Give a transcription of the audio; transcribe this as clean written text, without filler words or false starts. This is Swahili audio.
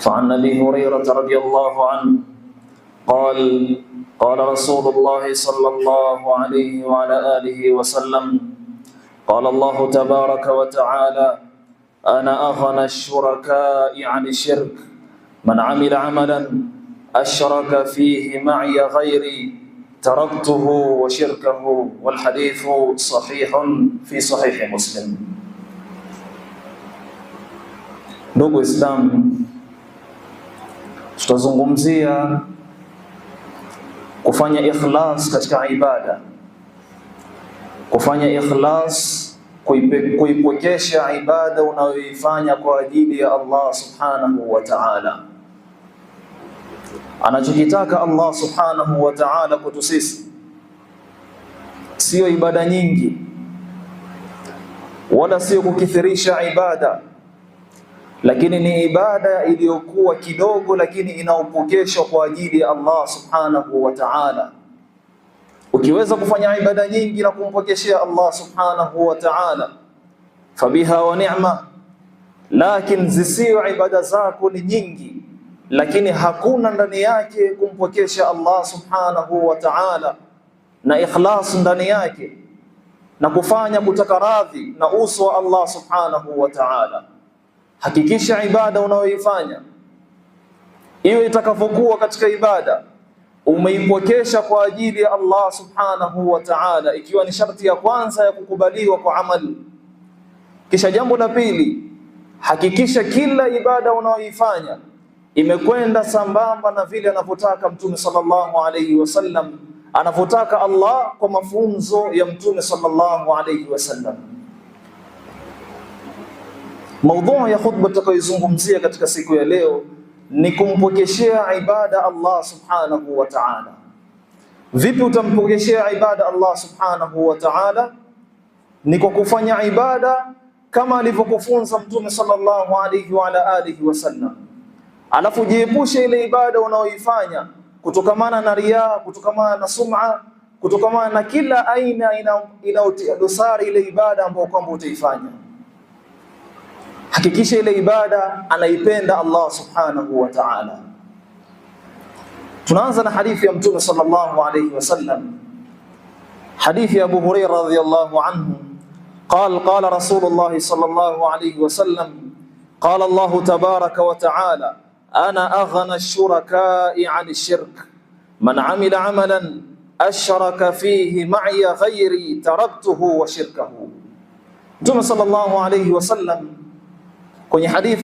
فعن أبي هريرة رضي الله عنه قال قال رسول الله صلى الله عليه وعلى آله وسلم قال الله تبارك وتعالى أنا أغنى الشركاء عن الشرك من عمل عملا أشرك فيه معي غيري تركته وشركه والحديث صحيح في صحيح مسلم. Ndugu Islam, tutazungumzia kufanya ikhlas katika ibada, kufanya ikhlas, kuipokesha ibada unayoifanya kwa ajili ya Allah subhanahu wa ta'ala. Anachokitaka Allah subhanahu wa ta'ala kwetu sisi sio ibada nyingi, wala sio kukithirisha ibada, lakini ni ibada iliyokuwa kidogo lakini inaupokeshwa kwa ajili ya Allah subhanahu wa ta'ala. Ukiweza kufanya ibada nyingi na kumpokeshea Allah subhanahu wa ta'ala, fabiha wa ni'ma, lakini zisiyo ibada zako ni nyingi lakini hakuna ndani yake kumpokesha Allah subhanahu wa ta'ala na ikhlas ndani yake na kufanya kutaka radhi na uso wa Allah subhanahu wa ta'ala. Hakikisha ibada unayoifanya iwe itakavyokuwa katika ibada umeipokesha kwa ajili ya Allah subhanahu wa ta'ala, ikiwa ni sharti ya kwanza ya kukubaliwa kwa amali. Kisha jambo la pili, hakikisha kila ibada unayoifanya imekwenda sambamba na vile anavyotaka Mtume sallallahu alayhi wasallam, anavyotaka Allah kwa mafunzo ya Mtume sallallahu alayhi wasallam. Maudhui ya khutba tutakayozungumzia katika siku ya leo ni kumpokeshea ibada Allah subhanahu wa ta'ala. Vipi utampokeshea ibada Allah subhanahu wa ta'ala? Ni kwa kufanya ibada kama alivyokufunza Mtume sallallahu alayhi wa ala alihi wasallam. Alafu jiepushe ile ibada unaoifanya kutokamana na riya, kutokamana na sum'a, kutokamana na kila aina inayotia dosari ile ibada ambayo kwamba utaifanya. Hakikisha ile ibada anaipenda Allah subhanahu wa ta'ala. Tunaanza na hadithi ya Mtume sallallahu alayhi wasallam, hadithi ya Abu Hurairah radhiyallahu anhu قال رسول الله صلى الله عليه وسلم قال الله تبارك وتعالى أنا أغنى الشركاء عن الشرك من عمل عملا أشرك فيه معي غيري تركته وشركه. Mtume sallallahu alayhi wasallam kwenye hadithi